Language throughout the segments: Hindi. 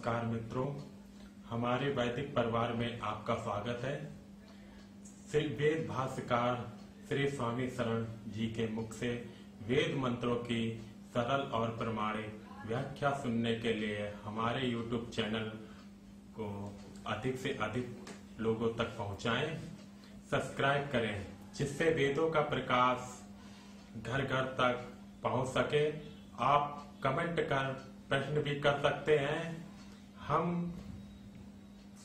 नमस्कार मित्रों, हमारे वैदिक परिवार में आपका स्वागत है। श्री वेद भाष्यकार श्री स्वामी शरण जी के मुख से वेद मंत्रों की सरल और प्रमाणिक व्याख्या सुनने के लिए हमारे YouTube चैनल को अधिक से अधिक लोगों तक पहुंचाएं, सब्सक्राइब करें, जिससे वेदों का प्रकाश घर घर तक पहुंच सके। आप कमेंट कर प्रश्न भी कर सकते हैं, हम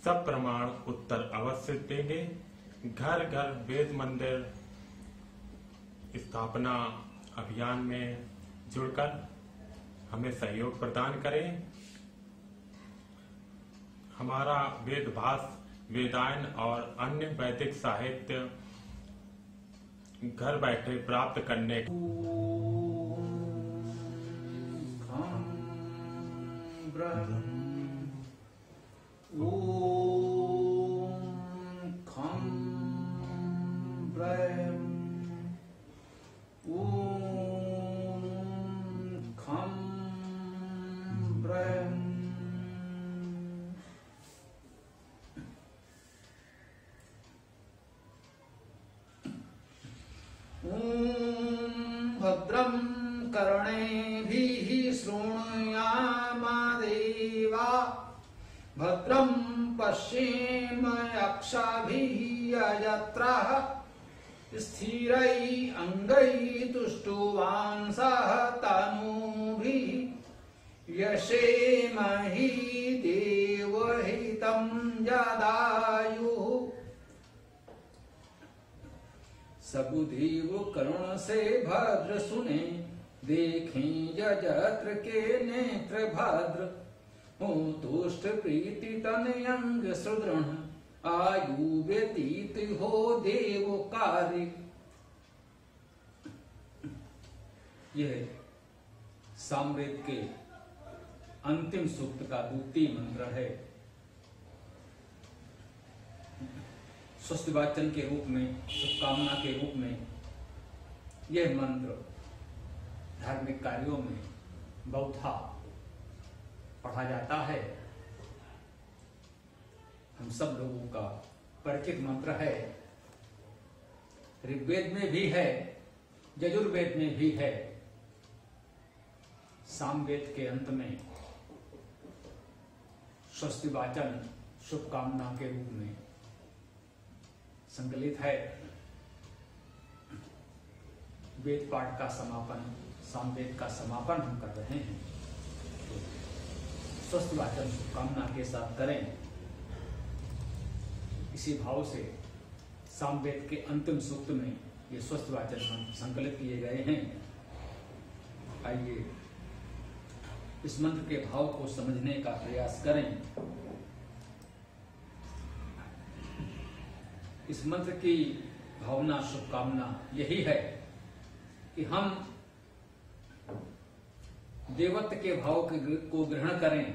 सब प्रमाण उत्तर अवश्य देंगे। घर घर वेद मंदिर स्थापना अभियान में जुड़कर हमें सहयोग प्रदान करें। हमारा वेद भाष्य, वेदायन और अन्य वैदिक साहित्य घर बैठे प्राप्त करने भद्रं कर्णेभिः शृणुयामदेवा भद्रं पश्येमयक्षभिः यजत्रः स्थिरैः अङ्गैः तुष्टुवांसः तनूभिः यशेमहि देवहितं जदायुः। सबुदेव करुण से भद्र सुने, देखें यजत्र के नेत्र भद्र। हो तुष्ट प्रीति तन अंग सुदृढ़, आयु व्यतीत हो देव कार्य। यह सामवेद के अंतिम सूक्त का द्वितीय मंत्र है। स्वस्तिवाचन के रूप में, शुभकामना के रूप में यह मंत्र धार्मिक कार्यों में बहुधा पढ़ा जाता है। हम सब लोगों का परिचित मंत्र है। ऋग्वेद में भी है, यजुर्वेद में भी है। सामवेद के अंत में स्वस्तिवाचन शुभकामना के रूप में संकलित है। वेद पाठ का समापन, सामवेद का समापन हम कर रहे हैं, तो स्वस्तिवाचन शुभकामना के साथ करें। इसी भाव से सामवेद के अंतिम सूक्त में ये स्वस्तिवाचन मंत्र संकलित किए गए हैं। आइए इस मंत्र के भाव को समझने का प्रयास करें। इस मंत्र की भावना, शुभकामना यही है कि हम देवत्व के भाव को ग्रहण करें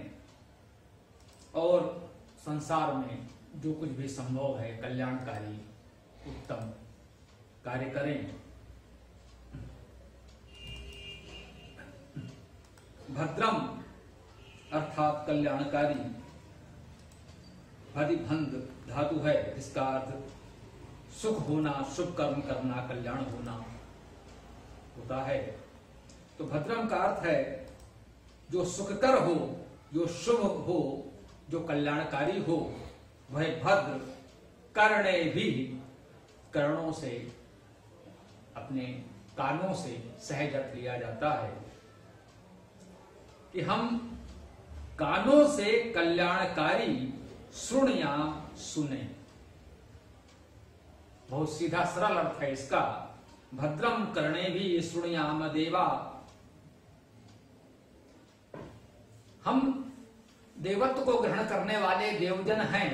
और संसार में जो कुछ भी संभव है कल्याणकारी उत्तम कार्य करें। भद्रम अर्थात कल्याणकारी, भदिभंग धातु है, जिसका अर्थ सुख होना, शुभ कर्म करना, कल्याण होना होता है। तो भद्रम का अर्थ है जो सुखकर हो, जो शुभ हो, जो कल्याणकारी हो, वह भद्र। कर्णे भी, कर्णों से, अपने कानों से सहज अर्थ लिया जाता है कि हम कानों से कल्याणकारी सुनिया, सुने। बहुत सीधा सरल अर्थ है इसका। भद्रम कर्णे भी सुनियाम देवा। हम देवत्व को ग्रहण करने वाले देवजन हैं।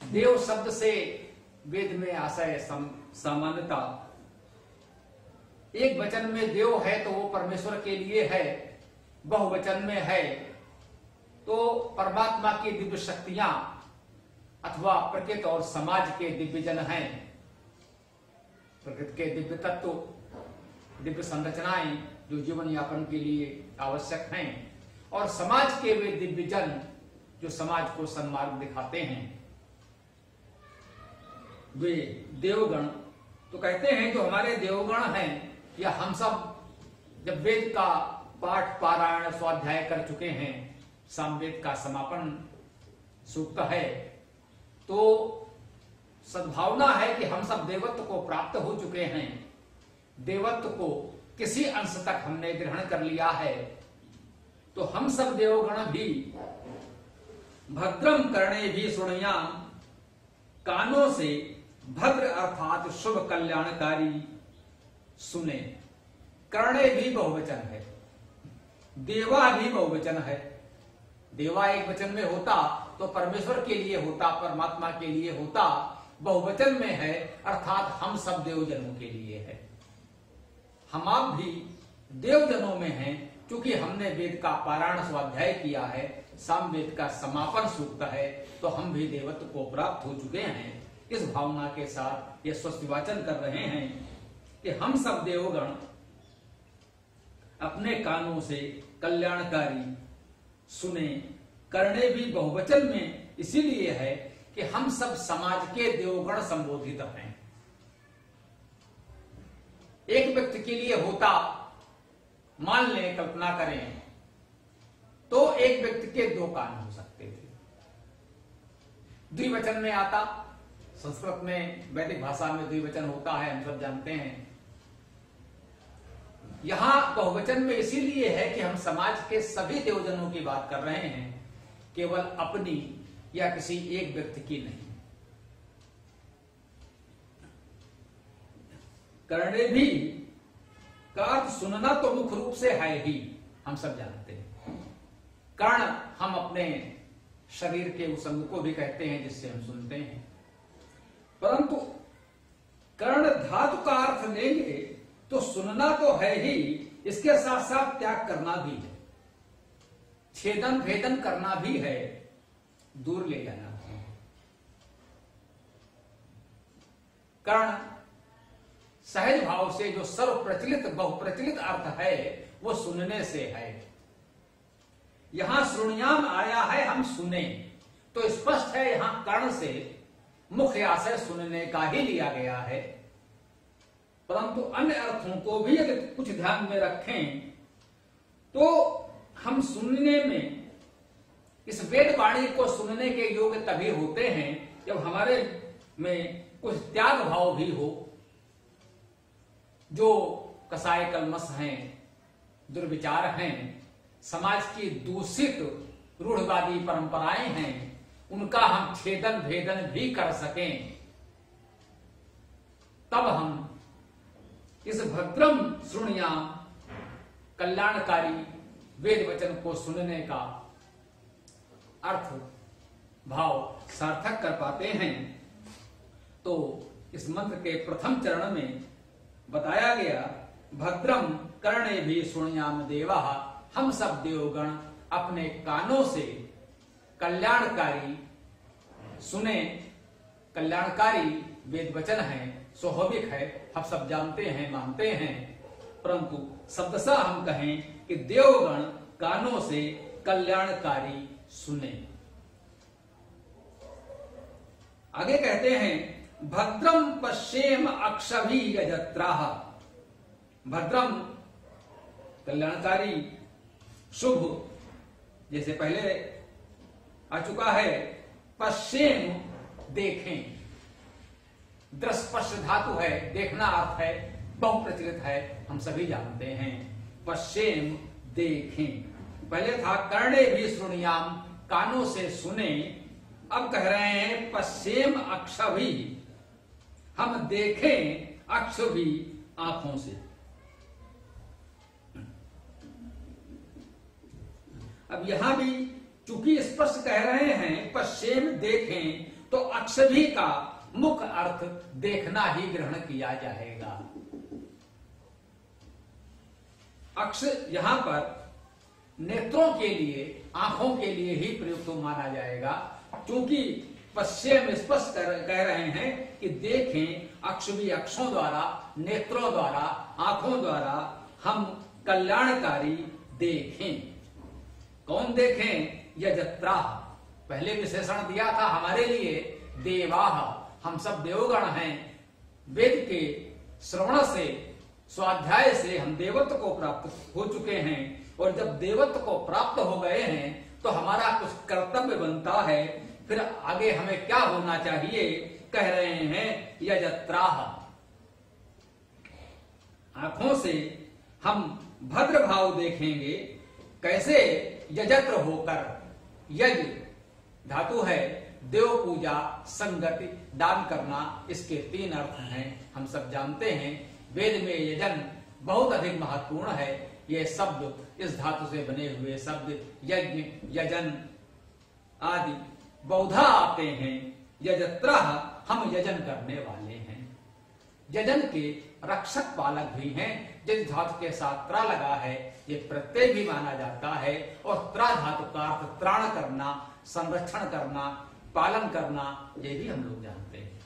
देव शब्द से वेद में आशय सामान्यता एक वचन में देव है तो वो परमेश्वर के लिए है, बहुवचन में है तो परमात्मा की दिव्य शक्तियां अथवा प्रकृति और समाज के दिव्य जन हैं। प्रकृति के दिव्य तत्व, दिव्य संरचनाएं जो जीवन यापन के लिए आवश्यक हैं और समाज के वे दिव्यजन जो समाज को सन्मार्ग दिखाते हैं, वे देवगण। तो कहते हैं जो हमारे देवगण हैं, या हम सब जब वेद का पाठ पारायण स्वाध्याय कर चुके हैं, सामवेद का समापन सूक्त है, तो सद्भावना है कि हम सब देवत्व को प्राप्त हो चुके हैं। देवत्व को किसी अंश तक हमने ग्रहण कर लिया है, तो हम सब देवगण भी भद्रम करणे भी सुनयाम, कानों से भद्र अर्थात शुभ कल्याणकारी सुने। करणे भी बहुवचन है, देवा भी बहुवचन है। देवा एक वचन में होता तो परमेश्वर के लिए होता, परमात्मा के लिए होता। बहुवचन में है अर्थात हम सब देवजनों के लिए है। हम आप भी देवजनों में हैं, क्योंकि हमने वेद का पारायण स्वाध्याय किया है, सामवेद का समापन सूक्त है, तो हम भी देवत्व को प्राप्त हो चुके हैं। इस भावना के साथ ये स्वस्तिवाचन कर रहे हैं कि हम सब देवगण अपने कानों से कल्याणकारी सुने। करने भी बहुवचन में इसीलिए है कि हम सब समाज के देवगण संबोधित हैं। एक व्यक्ति के लिए होता, मान लें, कल्पना करें, तो एक व्यक्ति के दो कान हो सकते थे। द्विवचन में आता, संस्कृत में वैदिक भाषा में द्विवचन होता है, हम सब जानते हैं। यहां बहुवचन में इसीलिए है कि हम समाज के सभी देवजनों की बात कर रहे हैं, केवल अपनी या किसी एक व्यक्ति की नहीं। करने भी का अर्थ सुनना तो मुख्य रूप से है ही, हम सब जानते हैं। कर्ण हम अपने शरीर के उस अंग को भी कहते हैं जिससे हम सुनते हैं, परंतु कर्ण धातु का अर्थ लेंगे तो सुनना तो है ही, इसके साथ साथ त्याग करना भी है, छेदन भेदन करना भी है, दूर ले जाना है। कर्ण सहज भाव से जो सर्व प्रचलित बहुप्रचलित अर्थ है वो सुनने से है। यहां श्रुणयाम आया है, हम सुने, तो स्पष्ट है यहां कर्ण से मुख्य आशय सुनने का ही लिया गया है। परंतु अन्य अर्थों को भी यदि कुछ ध्यान में रखें तो हम सुनने में, इस वेद वाणी को सुनने के योग्य तभी होते हैं जब हमारे में कुछ त्याग भाव भी हो। जो कसाय कलमस हैं, दुर्विचार हैं, समाज की दूषित रूढ़वादी परंपराएं हैं, उनका हम छेदन भेदन भी कर सकें, तब हम इस भद्रम श्रुणयाम कल्याणकारी वेद वचन को सुनने का अर्थ भाव सार्थक कर पाते हैं। तो इस मंत्र के प्रथम चरण में बताया गया, भद्रम कर्णे भी श्रुणयाम देवा, हम सब देवगण अपने कानों से कल्याणकारी सुने। कल्याणकारी वेद वचन है, स्वाभाविक है, हम सब जानते हैं, मानते हैं, परंतु शब्दशः हम कहें कि देवगण कानों से कल्याणकारी सुने। आगे कहते हैं, भद्रम पश्येम अक्षभी यजत्राः। भद्रम कल्याणकारी, शुभ, जैसे पहले आ चुका है, पश्येम देखें, दृष्पश्य धातु है, देखना अर्थ है, बहुप्रचलित है, हम सभी जानते हैं। पश्येम देखें, पहले था कर्णे भी श्रुणयाम, कानों से सुने, अब कह रहे हैं पश्येम अक्षभी, हम देखें अक्षभी आंखों से। अब यहां भी चूंकि स्पष्ट कह रहे हैं पश्येम देखें, तो अक्षभी का मुख्य अर्थ देखना ही ग्रहण किया जाएगा। अक्ष यहां पर नेत्रों के लिए, आंखों के लिए ही प्रयुक्त माना जाएगा, क्योंकि पश्चिम स्पष्ट कह रहे हैं कि देखें, अक्ष भी अक्षों द्वारा, नेत्रों द्वारा, आंखों द्वारा हम कल्याणकारी देखें। कौन देखें? यजत्राः, पहले विशेषण दिया था हमारे लिए देवाः, हम सब देवगण हैं। वेद के श्रवण से, स्वाध्याय से हम देवत्व को प्राप्त हो चुके हैं, और जब देवत्व को प्राप्त हो गए हैं तो हमारा कुछ कर्तव्य बनता है। फिर आगे हमें क्या होना चाहिए? कह रहे हैं यजत्राः, आंखों से हम भद्र भाव देखेंगे। कैसे? यजत्र होकर, यज धातु है देव पूजा, संगति, दान करना, इसके 3 अर्थ हैं, हम सब जानते हैं। वेद में यजन बहुत अधिक महत्वपूर्ण है। ये शब्द, इस धातु से बने हुए शब्द यज्ञ, यजन आदि बहुधा आते हैं। यजत्रः, हम यजन करने वाले हैं। यजन के रक्षक पालक भी हैं। जिस धातु के साथ त्रा लगा है ये प्रत्यय भी माना जाता है, और त्रा धातु का अर्थ त्राण करना, संरक्षण करना, पालन करना, ये भी हम लोग जानते हैं।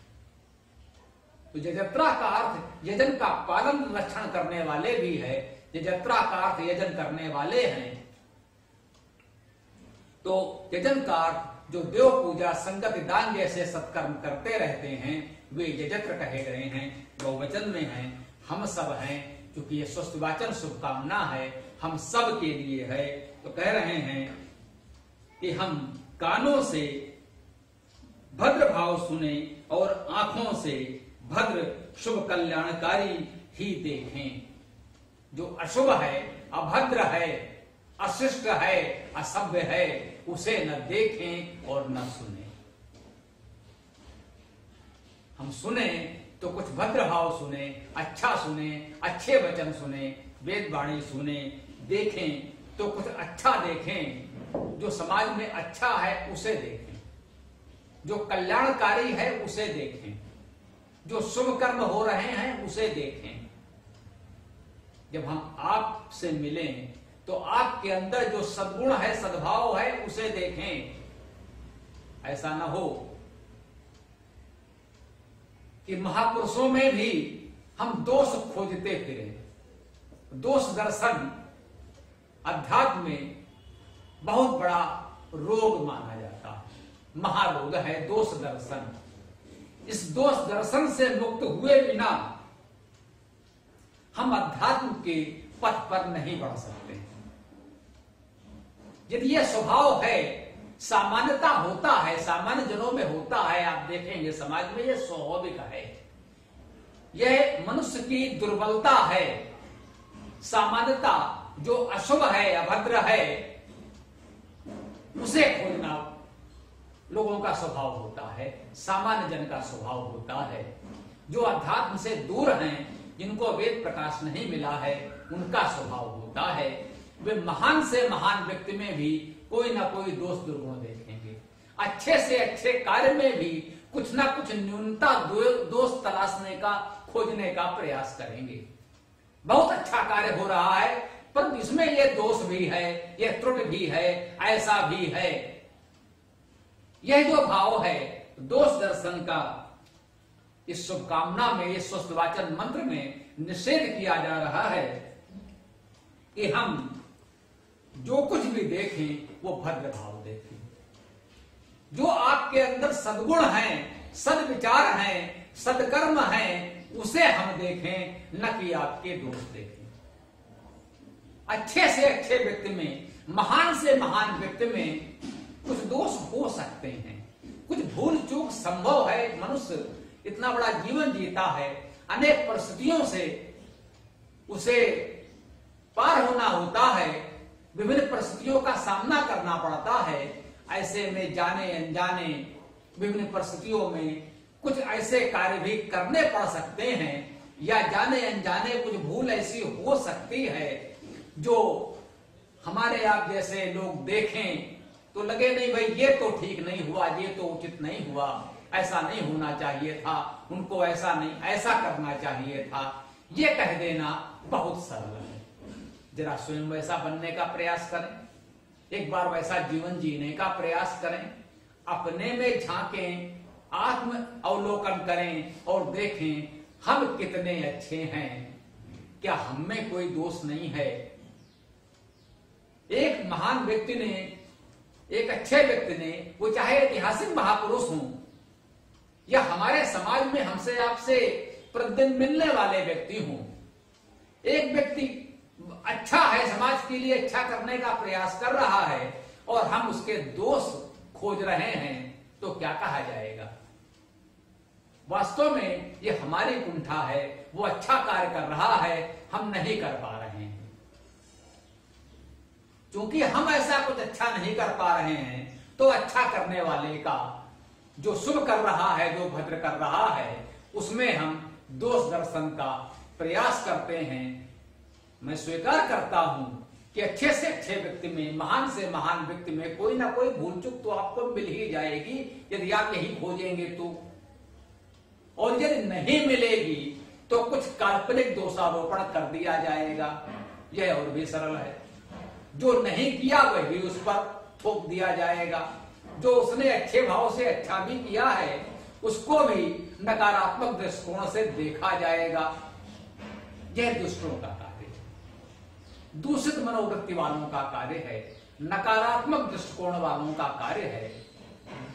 तो यजत्रा का अर्थ यजन का पालन रक्षण करने वाले भी है। यजत्रा का अर्थ यजन करने वाले हैं। तो यजन का अर्थ जो देव पूजा, संगति, दान जैसे सत्कर्म करते रहते हैं वे यजत्र कहे गए हैं। बहुवचन में हैं, हम सब हैं, क्योंकि ये स्वस्तिवाचन शुभकामना है, हम सब के लिए है। तो कह रहे हैं कि हम कानों से भद्र भाव सुने और आंखों से भद्र शुभ कल्याणकारी ही देखें। जो अशुभ है, अभद्र है, अशिष्ट है, असभ्य है, उसे न देखें और न सुने। हम सुने तो कुछ भद्र भाव सुने, अच्छा सुने, अच्छे वचन सुने, वेद वाणी सुने। देखें तो कुछ अच्छा देखें, जो समाज में अच्छा है उसे देखें, जो कल्याणकारी है उसे देखें, जो शुभ कर्म हो रहे हैं उसे देखें। जब हम आपसे मिलें तो आपके अंदर जो सद्गुण है, सद्भाव है, उसे देखें। ऐसा न हो कि महापुरुषों में भी हम दोष खोजते फिरें। दोष दर्शन अध्यात्म में बहुत बड़ा रोग माना जाता है, महारोग है दोष दर्शन। इस दोष दर्शन से मुक्त हुए बिना हम अध्यात्म के पथ पर नहीं बढ़ सकते। यदि यह स्वभाव है, सामान्यता होता है, सामान्य जनों में होता है, आप देखेंगे समाज में यह स्वाभाविक है, यह मनुष्य की दुर्बलता है। सामान्यता जो अशुभ है, अभद्र है, उसे खोजना लोगों का स्वभाव होता है, सामान्य जन का स्वभाव होता है। जो अध्यात्म से दूर हैं, जिनको वेद प्रकाश नहीं मिला है, उनका स्वभाव होता है। वे महान से महान व्यक्ति में भी कोई ना कोई दोष दुर्गुण देखेंगे। अच्छे से अच्छे कार्य में भी कुछ ना कुछ न्यूनता दोष तलाशने का, खोजने का प्रयास करेंगे। बहुत अच्छा कार्य हो रहा है पर इसमें ये दोष भी है, ये त्रुटि भी है, ऐसा भी है। यह जो भाव है दोष दर्शन का, इस शुभकामना में, इस स्वस्तिवाचन मंत्र में निषेध किया जा रहा है कि हम जो कुछ भी देखें वो भद्र भाव देखें। जो आपके अंदर सद्गुण हैं, सद्विचार हैं, सदकर्म हैं, उसे हम देखें, न कि आपके दोष देखें। अच्छे से अच्छे व्यक्ति में, महान से महान व्यक्ति में कुछ दोष हो सकते हैं, कुछ भूल चूक संभव है। मनुष्य इतना बड़ा जीवन जीता है, अनेक परिस्थितियों से उसे पार होना होता है, विभिन्न परिस्थितियों का सामना करना पड़ता है। ऐसे में जाने अनजाने विभिन्न परिस्थितियों में कुछ ऐसे कार्य भी करने पड़ सकते हैं, या जाने अनजाने कुछ भूल ऐसी हो सकती है जो हमारे आप जैसे लोग देखें तो लगे नहीं भाई ये तो ठीक नहीं हुआ, ये तो उचित नहीं हुआ, ऐसा नहीं होना चाहिए था, उनको ऐसा नहीं, ऐसा करना चाहिए था। ये कह देना बहुत सरल है। जरा स्वयं वैसा बनने का प्रयास करें, एक बार वैसा जीवन जीने का प्रयास करें, अपने में झांकें, आत्म अवलोकन करें और देखें हम कितने अच्छे हैं, क्या हम में कोई दोष नहीं है। एक महान व्यक्ति ने, एक अच्छे व्यक्ति ने, वो चाहे ऐतिहासिक महापुरुष हों या हमारे समाज में हमसे आपसे प्रतिदिन मिलने वाले व्यक्ति हों, एक व्यक्ति अच्छा है, समाज के लिए अच्छा करने का प्रयास कर रहा है और हम उसके दोष खोज रहे हैं, तो क्या कहा जाएगा? वास्तव में ये हमारी कुंठा है। वो अच्छा कार्य कर रहा है, हम नहीं कर पा रहे हैं। क्योंकि हम ऐसा कुछ अच्छा नहीं कर पा रहे हैं, तो अच्छा करने वाले का, जो शुभ कर रहा है, जो भद्र कर रहा है, उसमें हम दोष दर्शन का प्रयास करते हैं। मैं स्वीकार करता हूं कि अच्छे से अच्छे व्यक्ति में, महान से महान व्यक्ति में कोई ना कोई भूल चूक तो आपको मिल ही जाएगी, यदि आप यही खोजेंगे तो। और यदि नहीं मिलेगी तो कुछ काल्पनिक दोषारोपण कर दिया जाएगा। यह और भी सरल है। जो नहीं किया वह भी उस पर थोप दिया जाएगा। जो उसने अच्छे भाव से अच्छा भी किया है, उसको भी नकारात्मक दृष्टिकोण से देखा जाएगा। यह दुष्टों का कार्य है, दूषित मनोवृत्ति वालों का कार्य है, नकारात्मक दृष्टिकोण वालों का कार्य है।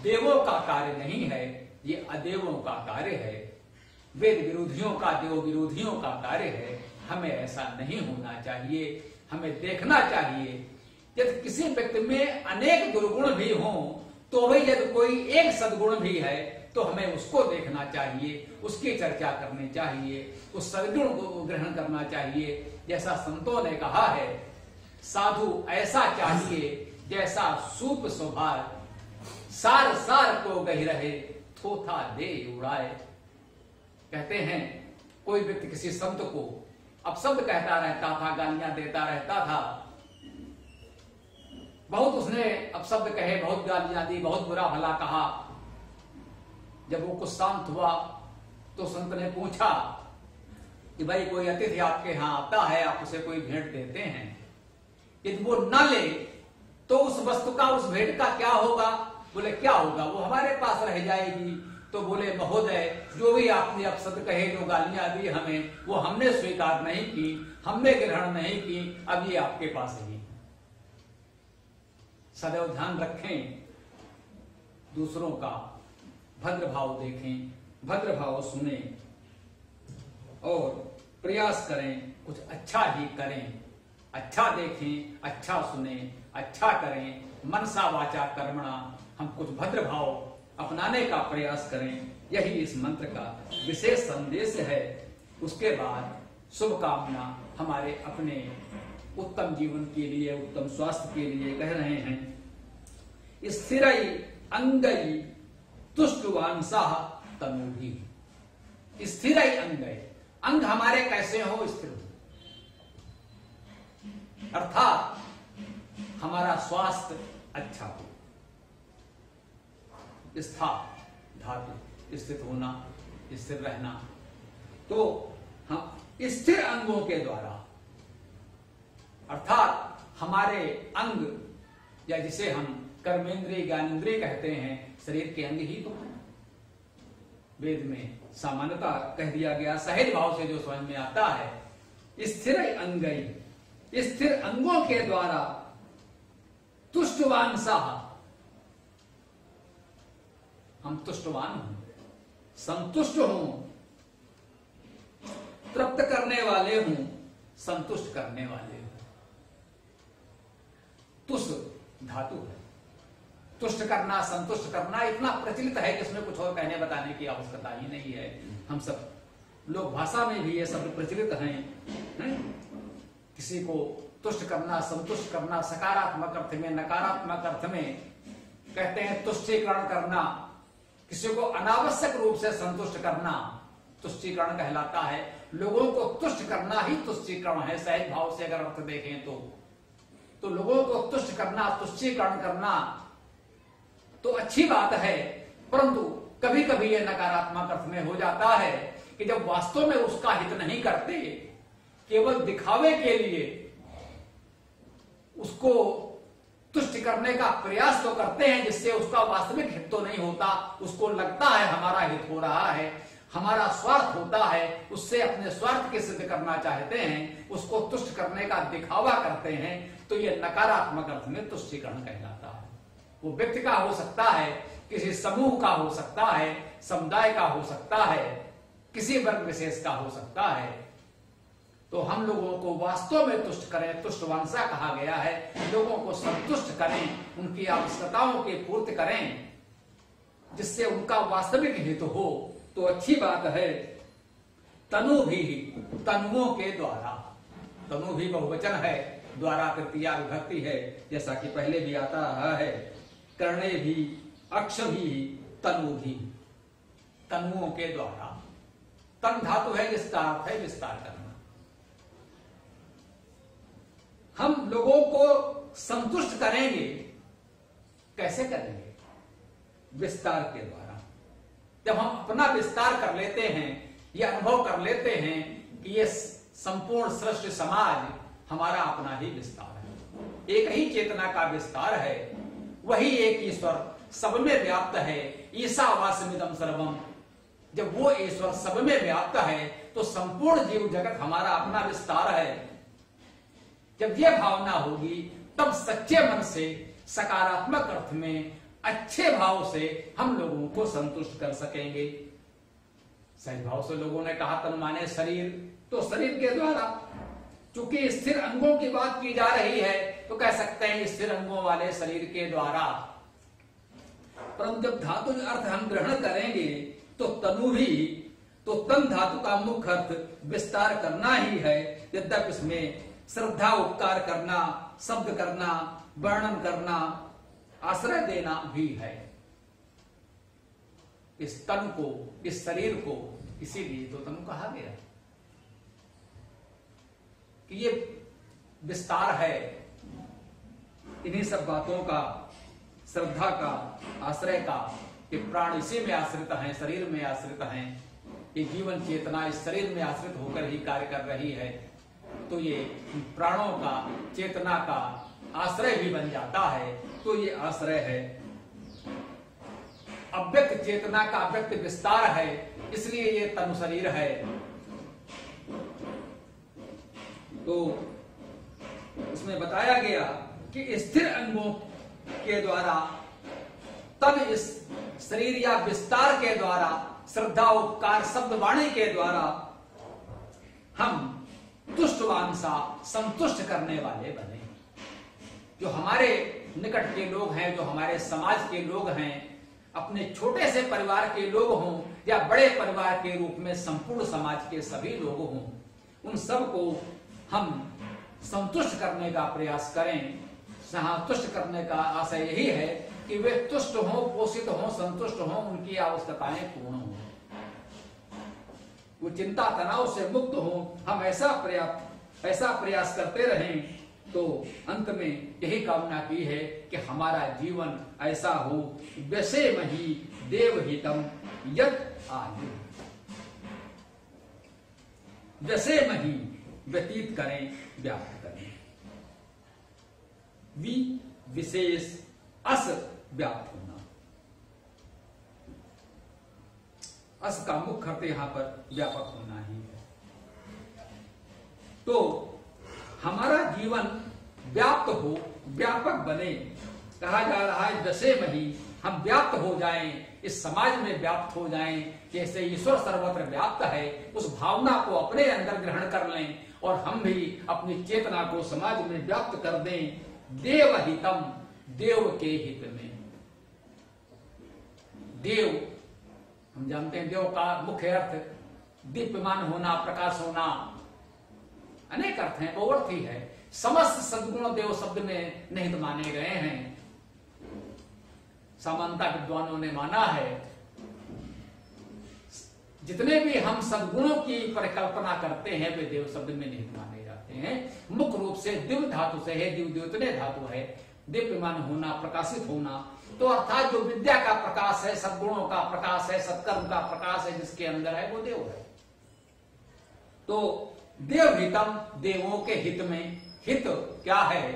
देवों का कार्य नहीं है, ये अदेवों का कार्य है। वेद विरोधियों का, देव विरोधियों का कार्य है। हमें ऐसा नहीं होना चाहिए। हमें देखना चाहिए यदि किसी व्यक्ति में अनेक दुर्गुण भी हों, तो वही यदि कोई एक सद्गुण भी है, तो हमें उसको देखना चाहिए, उसकी चर्चा करनी चाहिए, उस सद्गुण को ग्रहण करना चाहिए। जैसा संतों ने कहा है, साधु ऐसा चाहिए जैसा सूप सुभार, सार सार को गही रहे, थोथा दे उड़ाए। कहते हैं कोई व्यक्ति किसी संत को अपशब्द कहता रहता था, गालियां देता रहता था, बहुत उसने अपशब्द कहे, बहुत गालियां दी, बहुत बुरा भला कहा। जब वो कुछ शांत हुआ तो संत ने पूछा कि भाई कोई अतिथि आपके यहां आता है, आप उसे कोई भेंट देते हैं, यदि वो न ले तो उस वस्तु का, उस भेंट का क्या होगा? बोले क्या होगा, वो हमारे पास रह जाएगी। तो बोले महोदय, जो भी आपने अपशब्द कहे, जो गालियां दी हमें, वो हमने स्वीकार नहीं की, हमने ग्रहण नहीं की, अब ये आपके पास ही। सदैव ध्यान रखें, दूसरों का भद्र भाव देखें, भद्र भाव सुने और प्रयास करें, कुछ अच्छा ही करें। अच्छा देखें, अच्छा सुने, अच्छा करें, मनसा वाचा कर्मणा। हम कुछ भद्र भाव अपनाने का प्रयास करें। यही इस मंत्र का विशेष संदेश है। उसके बाद शुभकामना हमारे अपने उत्तम जीवन के लिए, उत्तम स्वास्थ्य के लिए कह रहे हैं। स्थिरई अंगई तुष्टवांसा तनुभी। स्थिरई अंगई, अंग हमारे कैसे हो? स्थिर हो, अर्थात हमारा स्वास्थ्य अच्छा हो। स्थान धातु, स्थित होना, स्थिर रहना। तो हम स्थिर अंगों के द्वारा, अर्थात हमारे अंग, या जिसे हम कर्मेंद्रिय ज्ञानेंद्रिय कहते हैं, शरीर के अंग ही तो है। वेद में सामान्यता कह दिया गया, सहज भाव से जो समझ में आता है। स्थिर अंगई, स्थिर अंगों के द्वारा तुष्टवान साह, हम तुष्टवान हूं, संतुष्ट हूं, तृप्त करने वाले हूं, संतुष्ट करने वाले हूं। तुष्ट धातु है, तुष्ट करना, संतुष्ट करना इतना प्रचलित है कि इसमें कुछ और कहने बताने की आवश्यकता ही नहीं है। हम सब लोग भाषा में भी ये शब्द प्रचलित हैं। किसी को तुष्ट करना, संतुष्ट करना, सकारात्मक अर्थ में, नकारात्मक अर्थ में कहते हैं तुष्टीकरण करना। किसी को अनावश्यक रूप से संतुष्ट करना तुष्टीकरण कहलाता है। लोगों को तुष्ट करना ही तुष्टीकरण है, सहज भाव से अगर अर्थ देखें तो लोगों को तुष्ट करना, तुष्टीकरण करना तो अच्छी बात है, परंतु कभी कभी यह नकारात्मक अर्थ में हो जाता है कि जब वास्तव में उसका हित नहीं करते, केवल दिखावे के लिए उसको तुष्ट करने का प्रयास तो करते हैं, जिससे उसका वास्तविक हित तो नहीं होता। उसको लगता है हमारा हित हो रहा है, हमारा स्वार्थ होता है, उससे अपने स्वार्थ के सिद्ध करना चाहते हैं, उसको तुष्ट करने का दिखावा करते हैं, तो ये नकारात्मक अर्थ में तुष्टीकरण कहलाता है। वो व्यक्ति का हो सकता है, किसी समूह का हो सकता है, समुदाय का हो सकता है, किसी वर्ग विशेष का हो सकता है। तो हम लोगों को वास्तव में तुष्ट करें, तुष्टवंशा कहा गया है। लोगों को संतुष्ट करें, उनकी आवश्यकताओं की पूर्ति करें, जिससे उनका वास्तविक हित हो, तो अच्छी बात है। तनु भी, तनुओं के द्वारा, तनु भी बहुवचन है, द्वारा तृतीया विभक्ति है, जैसा कि पहले भी आता रहा है। कर्णे भी, अक्ष भी, तनु भी, तनुओं के द्वारा। तन धातु है जिसका अर्थ है विस्तार करना। हम लोगों को संतुष्ट करेंगे, कैसे करेंगे? विस्तार के द्वारा। जब हम अपना विस्तार कर लेते हैं, यह अनुभव कर लेते हैं कि ये संपूर्ण सृष्टि समाज हमारा अपना ही विस्तार है, एक ही चेतना का विस्तार है, वही एक ईश्वर सब में व्याप्त है। ईशावास्यमिदं सर्वम, जब वो ईश्वर सब में व्याप्त है तो संपूर्ण जीव जगत हमारा अपना विस्तार है। जब यह भावना होगी तब सच्चे मन से, सकारात्मक अर्थ में, अच्छे भाव से हम लोगों को संतुष्ट कर सकेंगे। सही भाव से लोगों ने कहा तन माने शरीर, तो शरीर के द्वारा, चूंकि स्थिर अंगों की बात की जा रही है तो कह सकते हैं स्थिर अंगों वाले शरीर के द्वारा। परंतु जब धातु अर्थ हम ग्रहण करेंगे तो तनु भी, तो तन धातु का मुख्य अर्थ विस्तार करना ही है। यद्यप इसमें श्रद्धा, उपकार करना, शब्द करना, वर्णन करना, आश्रय देना भी है। इस तन को, इस शरीर को इसीलिए तो तनु कहा गया कि ये विस्तार है। इन्हीं सब बातों का, श्रद्धा का, आश्रय का, कि प्राण इसी में आश्रित हैं, शरीर में आश्रित हैं। ये जीवन चेतना इस शरीर में आश्रित होकर ही कार्य कर रही है, तो ये प्राणों का, चेतना का आश्रय भी बन जाता है। तो ये आश्रय है, अव्यक्त चेतना का अव्यक्त विस्तार है, इसलिए ये तनु शरीर है। तो इसमें बताया गया कि स्थिर अंगों के द्वारा, तब इस शरीर या विस्तार के द्वारा, श्रद्धा, उपकार, शब्द, वाणी के द्वारा हम तुष्टवांसा, संतुष्ट करने वाले बने। जो हमारे निकट के लोग हैं, जो हमारे समाज के लोग हैं, अपने छोटे से परिवार के लोग हों या बड़े परिवार के रूप में संपूर्ण समाज के सभी लोग हों, उन सबको हम संतुष्ट करने का प्रयास करें। संतुष्ट करने का आशय यही है कि वे तुष्ट हों, पोषित हों, संतुष्ट हों, उनकी आवश्यकताएं पूर्ण हों, वो चिंता तनाव से मुक्त हों। हम ऐसा प्रयास करते रहें। तो अंत में यही कामना की है कि हमारा जीवन ऐसा हो, व्यसेमहि देवहितम यत् आयु, व्यसेमहि व्यतीत करें, व्याप्त करें। विशेष अस व्याप्त होना, अस का मुख्य अर्थ यहां पर व्यापक होना ही है। तो हमारा जीवन व्याप्त हो, व्यापक बने। कहा जा रहा है व्यसेमहि, हम व्याप्त हो जाएं, इस समाज में व्याप्त हो जाएं, जैसे ईश्वर सर्वत्र व्याप्त है, उस भावना को अपने अंदर ग्रहण कर लें और हम भी अपनी चेतना को समाज में व्याप्त कर दें। देवहितम, देव के हित में। देव, हम जानते हैं देव का मुख्य अर्थ दीप्यमान होना, प्रकाश होना, अनेक अर्थ हैं, बहुअर्थ ही है। समस्त सद्गुण देव शब्द में निहित माने गए हैं। सामान्यता विद्वानों ने माना है जितने भी हम सद्गुणों की परिकल्पना करते हैं वे देव शब्द में निहित माने जाते हैं। मुख्य रूप से दिव्य धातु से है, दिव्योतने धातु है, दीप्यमान होना, प्रकाशित होना। तो अर्थात जो विद्या का प्रकाश है, सद्गुणों का प्रकाश है, सत्कर्म का प्रकाश है, जिसके अंदर है वो देव है। तो देवहितम, देवों के हित में। हित क्या है?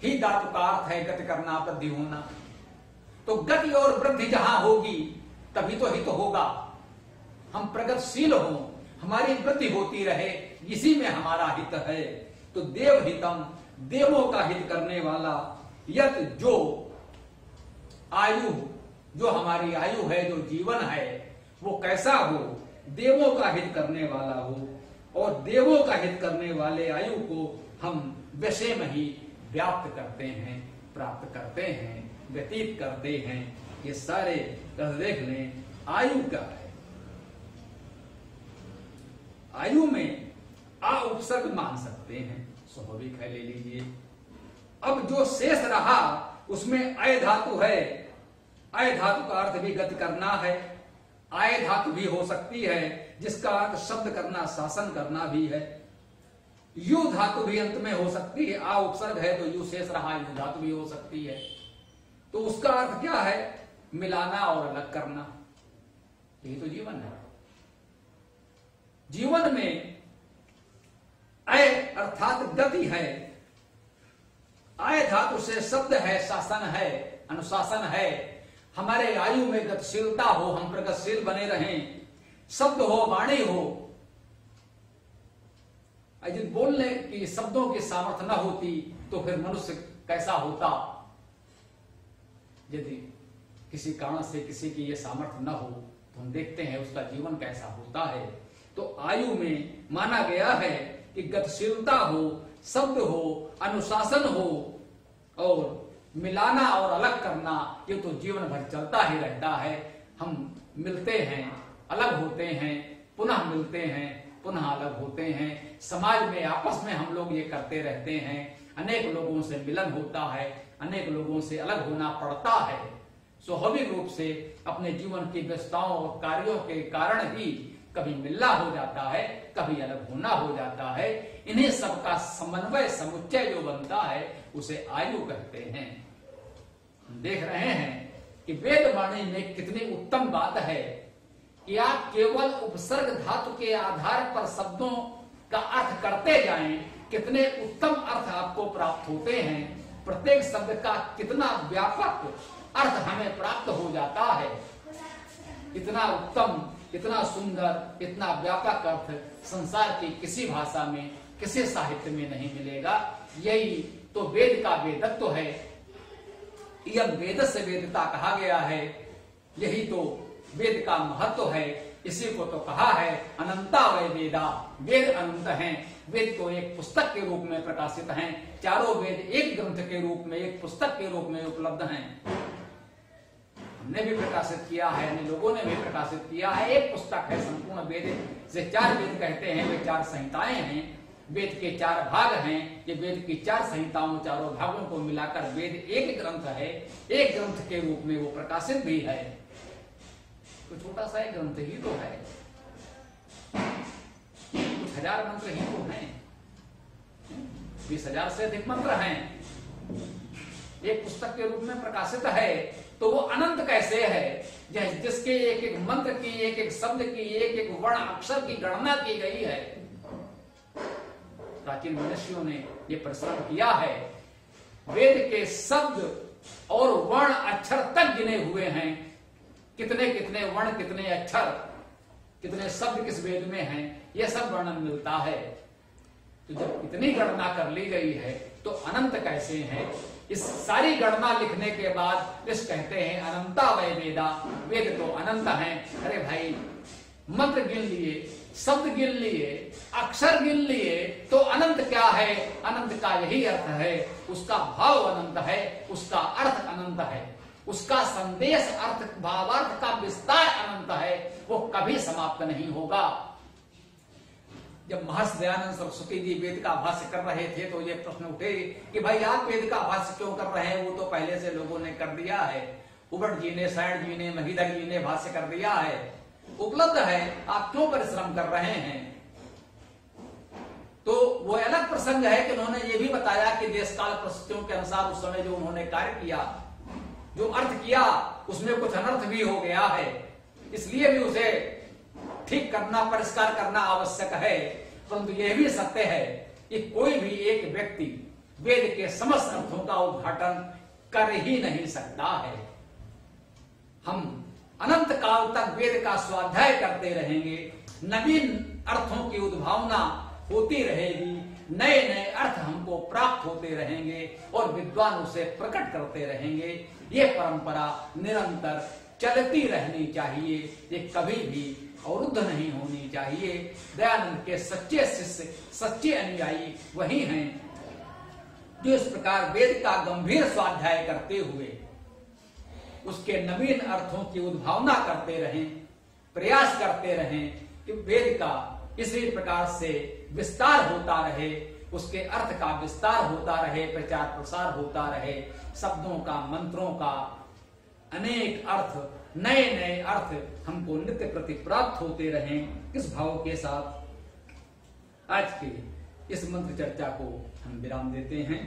ही धातु का अर्थ है गति करना, वृद्धि होना। तो गति और वृद्धि जहां होगी तभी तो हित होगा। हम प्रगतिशील हों, हमारी वृद्धि होती रहे, इसी में हमारा हित है। तो देव हितम, देवों का हित करने वाला, यत जो आयु, जो हमारी आयु है, जो जीवन है, वो कैसा हो, देवों का हित करने वाला हो। और देवों का हित करने वाले आयु को हम विषय में ही व्याप्त करते हैं, प्राप्त करते हैं, व्यतीत करते हैं। ये सारे देख लें, आयु क्या है। आयु में आ उपसर्ग मान सकते हैं, स्वाभाविक है, ले लीजिए। अब जो शेष रहा उसमें अय धातु है। अय धातु का अर्थ भी गति करना है। आय धातु भी हो सकती है, जिसका अर्थ शब्द करना, शासन करना भी है। यू धातु भी अंत में हो सकती है। आ उपसर्ग है तो यू शेष रहा, यू धातु भी हो सकती है। तो उसका अर्थ क्या है? मिलाना और अलग करना। यही तो जीवन है। जीवन में अय अर्थात गति है। आय धातु से शब्द है, शासन है, अनुशासन है। हमारे आयु में गतिशीलता हो, हम प्रगतिशील बने रहें, शब्द हो, वाणी हो। यदि बोलने की, शब्दों की सामर्थ्य न होती तो फिर मनुष्य कैसा होता? यदि किसी कारण से किसी की ये सामर्थ्य न हो तो हम देखते हैं उसका जीवन कैसा होता है। तो आयु में माना गया है कि गतिशीलता हो, शब्द हो, अनुशासन हो और मिलाना और अलग करना। ये तो जीवन भर चलता ही रहता है। हम मिलते हैं, अलग होते हैं, पुनः मिलते हैं, पुनः अलग होते हैं। समाज में, आपस में हम लोग ये करते रहते हैं। अनेक लोगों से मिलन होता है, अनेक लोगों से अलग होना पड़ता है। स्वाभाविक रूप से अपने जीवन की व्यस्तताओं और कार्यों के कारण ही कभी मिलना हो जाता है, कभी अलग होना हो जाता है। इन्हीं सबका समन्वय, समुच्चय जो बनता है उसे आयु कहते हैं। हम देख रहे हैं कि वेदवाणी में कितनी उत्तम बात है कि आप केवल उपसर्ग धातु के आधार पर शब्दों का अर्थ करते जाएं, कितने उत्तम अर्थ आपको प्राप्त होते हैं। प्रत्येक शब्द का कितना व्यापक अर्थ हमें प्राप्त हो जाता है। इतना उत्तम, इतना सुंदर, इतना व्यापक अर्थ संसार की किसी भाषा में, किसी साहित्य में नहीं मिलेगा। यही तो वेद का वेदत्व है। यह वेद से वेदता कहा गया है। यही तो वेद का महत्व है। इसी को तो कहा है अनंता वै वेदा, वेद अनंत हैं। वेद तो एक पुस्तक के रूप में प्रकाशित हैं। चारों वेद एक ग्रंथ के रूप में, एक पुस्तक के रूप में उपलब्ध हैं। हमने भी प्रकाशित किया है, अन्य लोगों ने भी प्रकाशित किया है। एक पुस्तक है संपूर्ण वेद से। 4 वेद कहते हैं, वे 4 संहिताएं हैं। वेद के 4 भाग हैं। ये वेद की 4 संहिताओं, चारों भागों को मिलाकर वेद एक ग्रंथ है। एक ग्रंथ के रूप में वो प्रकाशित भी है। तो छोटा सा एक ग्रंथ ही तो है, कुछ हजार मंत्र ही तो हैं, 20,000 से अधिक मंत्र हैं। एक पुस्तक के रूप में प्रकाशित है तो वो अनंत कैसे है? जिसके एक एक मंत्र की, एक एक शब्द की, एक एक वर्ण अक्षर की गणना की गई है। प्राचीन मनुष्यों ने ये परिश्रम किया है। वेद के शब्द और वर्ण अक्षर तक गिने हुए हैं। कितने कितने वर्ण, कितने अक्षर, कितने शब्द किस वेद में हैं, यह सब वर्णन मिलता है। तो जब इतनी गणना कर ली गई है तो अनंत कैसे हैं? इस सारी गणना लिखने के बाद इस कहते हैं अनंता वै वेदा, वेद तो अनंत हैं। अरे भाई, मंत्र गिन लिए, शब्द गिन लिए, अक्षर गिन लिए तो अनंत क्या है? अनंत का यही अर्थ है। उसका भाव अनंत है, उसका अर्थ अनंत है, उसका संदेश, अर्थ, भावार्थ का विस्तार अनंत है। वो कभी समाप्त नहीं होगा। जब महर्षि दयानंद सरस्वती जी वेद का भाष्य कर रहे थे तो ये प्रश्न उठे कि भाई आप वेद का भाष्य क्यों कर रहे हैं? वो तो पहले से लोगों ने कर दिया है। उबट जी ने, सायण जी ने, महीधर जी ने भाष्य कर दिया है, उपलब्ध है, आप क्यों परिश्रम कर रहे हैं? तो वो अलग प्रसंग है कि उन्होंने ये भी बताया कि देश काल परिस्थितियों के अनुसार उस समय जो उन्होंने कार्य किया, जो अर्थ किया, उसमें कुछ अनर्थ भी हो गया है। इसलिए भी उसे ठीक करना, परिष्कार करना आवश्यक है। परंतु यह भी सत्य है कि कोई भी एक व्यक्ति वेद के समस्त अर्थों का उद्घाटन कर ही नहीं सकता है। हम अनंत काल तक वेद का स्वाध्याय करते रहेंगे, नवीन अर्थों की उद्भावना होती रहेगी, नए नए अर्थ हमको प्राप्त होते रहेंगे और विद्वान उसे प्रकट करते रहेंगे। ये परंपरा निरंतर चलती रहनी चाहिए, ये कभी भी अवरुद्ध नहीं होनी चाहिए। दयानंद के सच्चे शिष्य, सच्चे अनुयायी वही हैं जो इस प्रकार वेद का गंभीर स्वाध्याय करते हुए उसके नवीन अर्थों की उद्भावना करते रहें, प्रयास करते रहें कि वेद का इसी प्रकार से विस्तार होता रहे, उसके अर्थ का विस्तार होता रहे, प्रचार प्रसार होता रहे, शब्दों का, मंत्रों का अनेक अर्थ, नए नए अर्थ हमको नित्य प्रति प्राप्त होते रहें। इस भाव के साथ आज के इस मंत्र चर्चा को हम विराम देते हैं।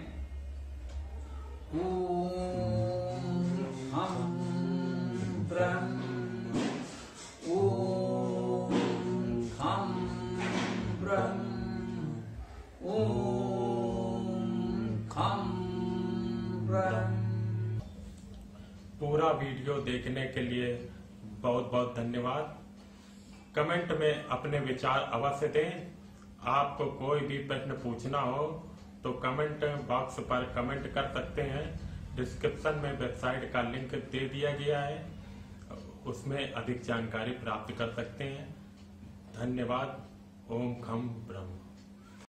हम ब्रह्म, ओम हम ब्रह्म, ओम हम ब्रह्म। पूरा वीडियो देखने के लिए बहुत बहुत धन्यवाद। कमेंट में अपने विचार अवश्य दें। आपको कोई भी प्रश्न पूछना हो तो कमेंट बॉक्स पर कमेंट कर सकते हैं। डिस्क्रिप्शन में वेबसाइट का लिंक दे दिया गया है, उसमें अधिक जानकारी प्राप्त कर सकते हैं। धन्यवाद। ओम खम ब्रह्म।